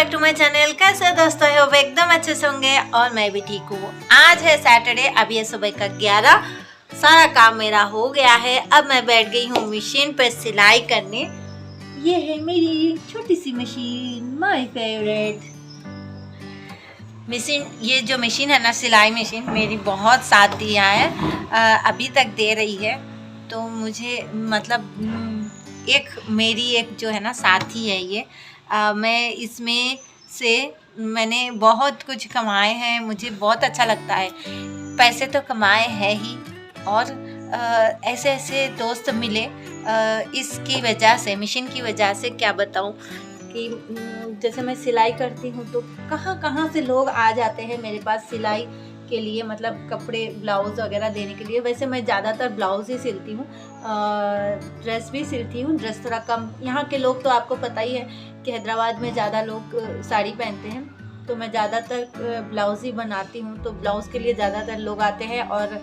Back to my channel. कैसे हो दोस्तों? हो एकदम अच्छे से होंगे और मैं भी ठीक हूँ। आज है सैटरडे, अभी है सुबह का 11। सारा काम मेरा हो गया है। अब मैं बैठ गई हूँ मशीन पर सिलाई करने। ये है मेरी छोटी सी मशीन, माय फेवरेट मशीन। ये जो मशीन है ना, सिलाई मशीन, मेरी बहुत साथ दिया है, अभी तक दे रही है। तो मुझे मतलब मेरी एक जो है ना साथी है ये। मैं इसमें से मैंने बहुत कुछ कमाए हैं, मुझे बहुत अच्छा लगता है। पैसे तो कमाए हैं ही, और ऐसे ऐसे दोस्त मिले इसकी वजह से, मशीन की वजह से। क्या बताऊं कि जैसे मैं सिलाई करती हूँ तो कहाँ कहाँ से लोग आ जाते हैं मेरे पास सिलाई के लिए, मतलब कपड़े ब्लाउज़ वगैरह देने के लिए। वैसे मैं ज़्यादातर ब्लाउज़ ही सिलती हूँ, ड्रेस भी सिलती हूँ। ड्रेस थोड़ा कम, यहाँ के लोग तो आपको पता ही है कि हैदराबाद में ज़्यादा लोग साड़ी पहनते हैं, तो मैं ज़्यादातर ब्लाउज़ ही बनाती हूँ। तो ब्लाउज़ के लिए ज़्यादातर लोग आते हैं और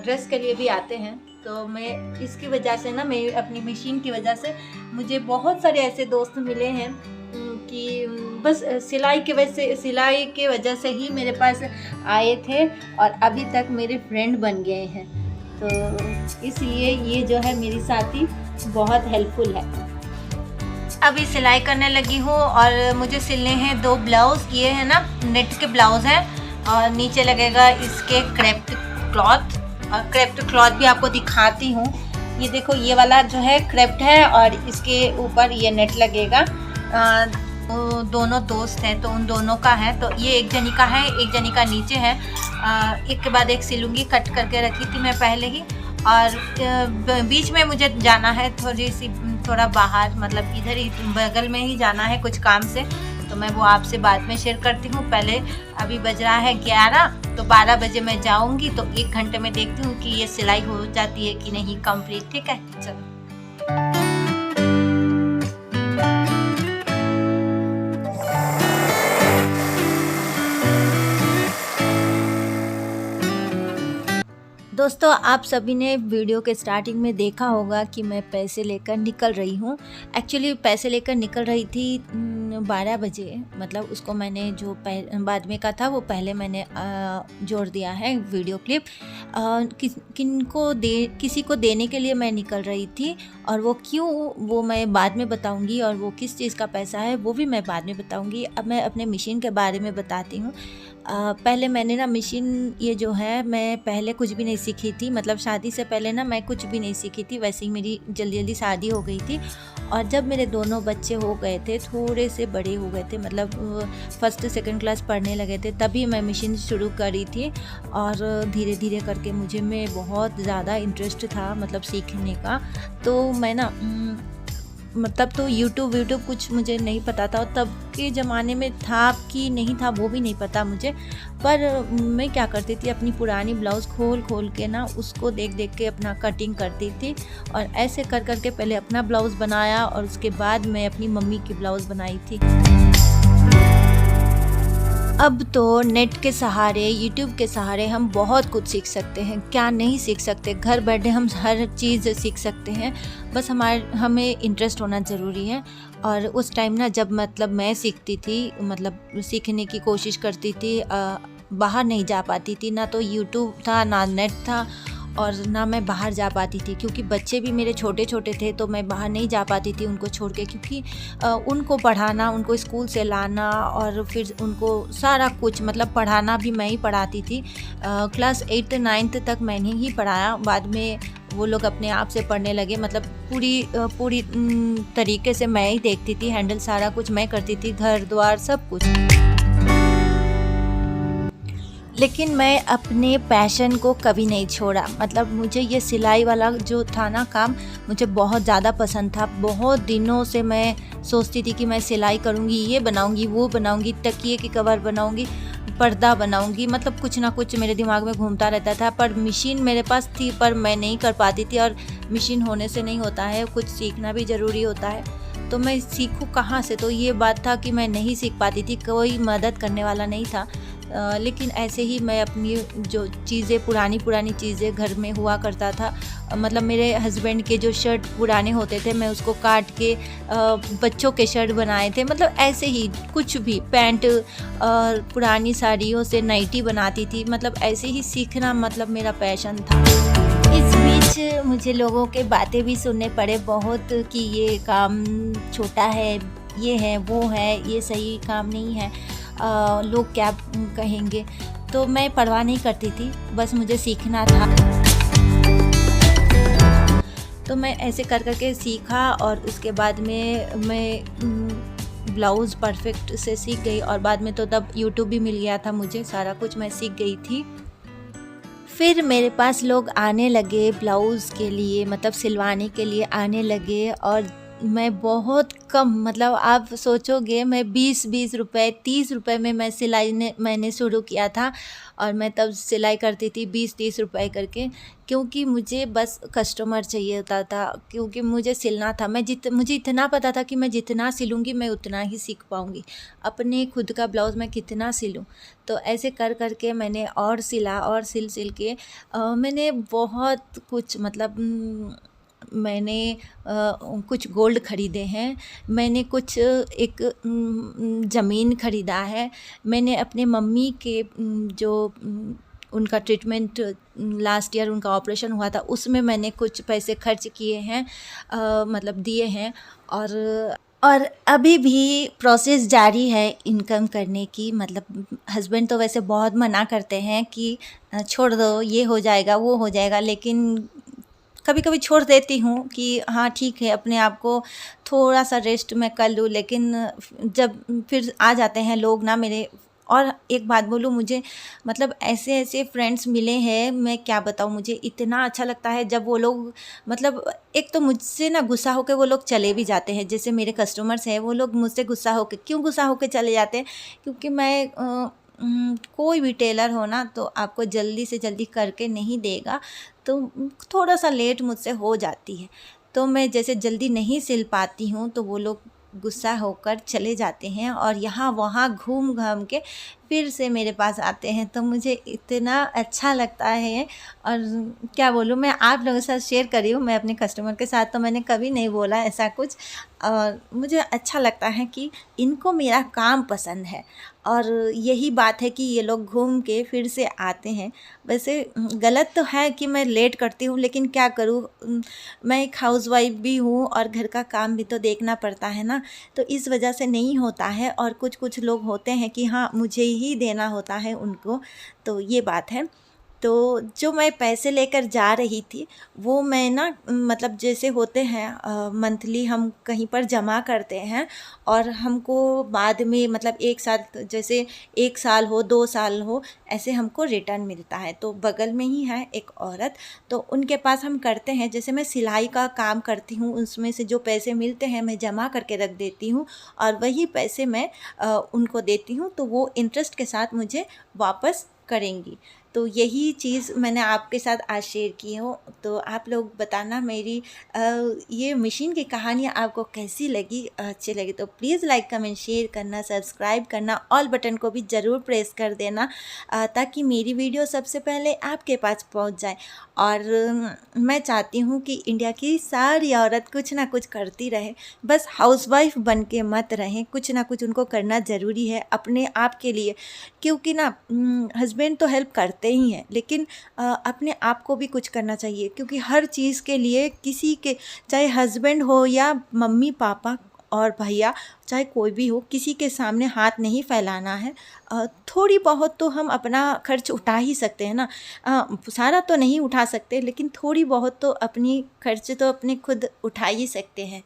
ड्रेस के लिए भी आते हैं। तो मैं इसकी वजह से ना, मैं अपनी मशीन की वजह से मुझे बहुत सारे ऐसे दोस्त मिले हैं कि बस सिलाई के वजह से ही मेरे पास आए थे और अभी तक मेरे फ्रेंड बन गए हैं। तो इसलिए ये जो है मेरी साथी बहुत हेल्पफुल है। अभी सिलाई करने लगी हूँ और मुझे सिलने हैं 2 ब्लाउज़। ये है ना नेट के ब्लाउज़ हैं और नीचे लगेगा इसके क्रेप्ट क्लॉथ। और क्रेप्ट क्लॉथ भी आपको दिखाती हूँ। ये देखो, ये वाला जो है क्रेप्ट है और इसके ऊपर ये नेट लगेगा। दोनों दोस्त हैं तो उन दोनों का है। तो ये एक जनी का है, एक जनी का नीचे है। एक के बाद एक सिलूंगी, कट करके रखी थी मैं पहले ही। और बीच में मुझे जाना है थोड़ा बाहर, मतलब इधर ही बगल में ही जाना है कुछ काम से। तो मैं वो आपसे बाद में शेयर करती हूँ। पहले अभी बज रहा है 11, तो 12 बजे मैं जाऊँगी। तो 1 घंटे में देखती हूँ कि ये सिलाई हो जाती है कि नहीं कंप्लीट। ठीक है, चलो। दोस्तों, आप सभी ने वीडियो के स्टार्टिंग में देखा होगा कि मैं पैसे लेकर निकल रही हूँ। एक्चुअली पैसे लेकर निकल रही थी 12 बजे, मतलब उसको मैंने जो बाद में का था वो पहले मैंने जोड़ दिया है वीडियो क्लिप। किसी को देने के लिए मैं निकल रही थी, और वो क्यों, वो मैं बाद में बताऊँगी, और वो किस चीज़ का पैसा है वो भी मैं बाद में बताऊँगी। अब मैं अपने मशीन के बारे में बताती हूँ। पहले मैंने ना मशीन, ये जो है, मैं पहले कुछ भी नहीं सीखी थी। मतलब शादी से पहले ना मैं कुछ भी नहीं सीखी थी। वैसे ही मेरी जल्दी जल्दी शादी हो गई थी, और जब मेरे दोनों बच्चे हो गए थे, थोड़े से बड़े हो गए थे, मतलब 1st 2nd क्लास पढ़ने लगे थे, तभी मैं मशीन शुरू करी थी। और धीरे धीरे करके मुझे में बहुत ज़्यादा इंटरेस्ट था, मतलब सीखने का। तो मैं ना मतलब तो यूट्यूब कुछ मुझे नहीं पता था, और तब के ज़माने में था कि नहीं था वो भी नहीं पता मुझे। पर मैं क्या करती थी, अपनी पुरानी ब्लाउज़ खोल के ना उसको देख के अपना कटिंग करती थी। और ऐसे कर के पहले अपना ब्लाउज़ बनाया, और उसके बाद मैं अपनी मम्मी की ब्लाउज़ बनाई थी। अब तो नेट के सहारे, यूट्यूब के सहारे हम बहुत कुछ सीख सकते हैं। क्या नहीं सीख सकते? घर बैठे हम हर चीज़ सीख सकते हैं, बस हमें इंटरेस्ट होना ज़रूरी है। और उस टाइम ना, जब मतलब मैं सीखती थी, मतलब सीखने की कोशिश करती थी, बाहर नहीं जा पाती थी, ना तो यूट्यूब था ना नेट था, और ना मैं बाहर जा पाती थी, क्योंकि बच्चे भी मेरे छोटे छोटे थे। तो मैं बाहर नहीं जा पाती थी उनको छोड़ के, क्योंकि उनको पढ़ाना, उनको स्कूल से लाना, और फिर उनको सारा कुछ, मतलब पढ़ाना भी मैं ही पढ़ाती थी। क्लास 8th 9th तक मैंने ही पढ़ाया। बाद में वो लोग अपने आप से पढ़ने लगे, मतलब पूरी तरीके से मैं ही देखती थी, हैंडल सारा कुछ मैं करती थी, घर द्वार सब कुछ। लेकिन मैं अपने पैशन को कभी नहीं छोड़ा। मतलब मुझे ये सिलाई वाला जो था ना काम, मुझे बहुत ज़्यादा पसंद था। बहुत दिनों से मैं सोचती थी कि मैं सिलाई करूँगी, ये बनाऊँगी, वो बनाऊँगी, तकिए की कवर बनाऊँगी, पर्दा बनाऊँगी, मतलब कुछ ना कुछ मेरे दिमाग में घूमता रहता था। पर मशीन मेरे पास थी, पर मैं नहीं कर पाती थी, और मशीन होने से नहीं होता है, कुछ सीखना भी ज़रूरी होता है। तो मैं सीखूँ कहाँ से? तो ये बात था कि मैं नहीं सीख पाती थी, कोई मदद करने वाला नहीं था। लेकिन ऐसे ही मैं अपनी जो चीज़ें पुरानी चीज़ें घर में हुआ करता था, मतलब मेरे हस्बैंड के जो शर्ट पुराने होते थे मैं उसको काट के बच्चों के शर्ट बनाए थे, मतलब ऐसे ही कुछ भी पैंट और पुरानी साड़ियों से नाइटी बनाती थी, मतलब ऐसे ही सीखना मतलब मेरा पैशन था। इस बीच मुझे लोगों के बातें भी सुनने पड़े बहुत कि ये काम छोटा है, ये है वो है, ये सही काम नहीं है, लोग क्या कहेंगे, तो मैं परवाह नहीं करती थी, बस मुझे सीखना था। तो मैं ऐसे कर के सीखा और उसके बाद में मैं ब्लाउज़ परफेक्ट से सीख गई और बाद में तो तब यूट्यूब भी मिल गया था मुझे, सारा कुछ मैं सीख गई थी। फिर मेरे पास लोग आने लगे ब्लाउज़ के लिए, मतलब सिलवाने के लिए आने लगे और मैं बहुत कम, मतलब आप सोचोगे मैं 20-20 रुपए 30 रुपए में मैं मैंने शुरू किया था और मैं तब सिलाई करती थी 20-30 रुपए करके, क्योंकि मुझे बस कस्टमर चाहिए होता था, क्योंकि मुझे सिलना था। मुझे इतना पता था कि मैं जितना सिलूँगी मैं उतना ही सीख पाऊँगी, अपने खुद का ब्लाउज़ मैं कितना सिलूँ। तो ऐसे कर के मैंने और सिला और सिल के मैंने बहुत कुछ, मतलब मैंने कुछ गोल्ड ख़रीदे हैं, मैंने कुछ एक ज़मीन ख़रीदा है, मैंने अपने मम्मी के जो उनका ट्रीटमेंट लास्ट ईयर उनका ऑपरेशन हुआ था उसमें मैंने कुछ पैसे खर्च किए हैं, मतलब दिए हैं। और अभी भी प्रोसेस जारी है इनकम करने की, मतलब हस्बैंड तो वैसे बहुत मना करते हैं कि छोड़ दो, ये हो जाएगा वो हो जाएगा, लेकिन कभी कभी छोड़ देती हूँ कि हाँ ठीक है, अपने आप को थोड़ा सा रेस्ट मैं कर लूँ, लेकिन जब फिर आ जाते हैं लोग ना मेरे। और एक बात बोलूँ, मुझे मतलब ऐसे ऐसे फ्रेंड्स मिले हैं, मैं क्या बताऊँ, मुझे इतना अच्छा लगता है जब वो लोग, मतलब एक तो मुझसे ना गुस्सा होकर वो लोग चले भी जाते हैं, जैसे मेरे कस्टमर्स हैं वो लोग मुझसे गुस्सा होकर, क्यों गुस्सा होकर चले जाते हैं, क्योंकि मैं कोई भी टेलर हो ना तो आपको जल्दी से जल्दी करके नहीं देगा, तो थोड़ा सा लेट मुझसे हो जाती है, तो मैं जैसे जल्दी नहीं सिल पाती हूँ तो वो लोग गुस्सा होकर चले जाते हैं और यहाँ वहाँ घूम घाम के फिर से मेरे पास आते हैं, तो मुझे इतना अच्छा लगता है। और क्या बोलूँ, मैं आप लोगों के साथ शेयर कर रही हूँ, मैं अपने कस्टमर के साथ तो मैंने कभी नहीं बोला ऐसा कुछ, और मुझे अच्छा लगता है कि इनको मेरा काम पसंद है और यही बात है कि ये लोग घूम के फिर से आते हैं। वैसे गलत तो है कि मैं लेट करती हूँ, लेकिन क्या करूँ, मैं एक हाउसवाइफ भी हूँ और घर का काम भी तो देखना पड़ता है ना, तो इस वजह से नहीं होता है। और कुछ लोग होते हैं कि हाँ मुझे ही देना होता है उनको, तो ये बात है। तो जो मैं पैसे लेकर जा रही थी वो मैं ना, मतलब जैसे होते हैं मंथली हम कहीं पर जमा करते हैं और हमको बाद में, मतलब एक साथ, जैसे 1 साल हो 2 साल हो, ऐसे हमको रिटर्न मिलता है। तो बगल में ही है एक औरत, तो उनके पास हम करते हैं, जैसे मैं सिलाई का काम करती हूँ, उसमें से जो पैसे मिलते हैं मैं जमा करके रख देती हूँ और वही पैसे मैं उनको देती हूँ, तो वो इंटरेस्ट के साथ मुझे वापस करेंगी। तो यही चीज़ मैंने आपके साथ आज शेयर की हो। तो आप लोग बताना मेरी ये मशीन की कहानियाँ आपको कैसी लगी, अच्छी लगी तो प्लीज़ लाइक कमेंट शेयर करना, सब्सक्राइब करना, ऑल बटन को भी ज़रूर प्रेस कर देना ताकि मेरी वीडियो सबसे पहले आपके पास पहुंच जाए। और मैं चाहती हूँ कि इंडिया की सारी औरत कुछ ना कुछ करती रहे, बस हाउसवाइफ बन के मत रहें, कुछ ना कुछ उनको करना ज़रूरी है अपने आप के लिए, क्योंकि ना हस्बैंड तो हेल्प करते ही हैं, लेकिन अपने आप को भी कुछ करना चाहिए, क्योंकि हर चीज़ के लिए किसी के, चाहे हस्बैंड हो या मम्मी पापा और भैया, चाहे कोई भी हो, किसी के सामने हाथ नहीं फैलाना है। थोड़ी बहुत तो हम अपना खर्च उठा ही सकते हैं ना, सारा तो नहीं उठा सकते, लेकिन थोड़ी बहुत तो अपनी खर्च तो अपने खुद उठा ही सकते हैं।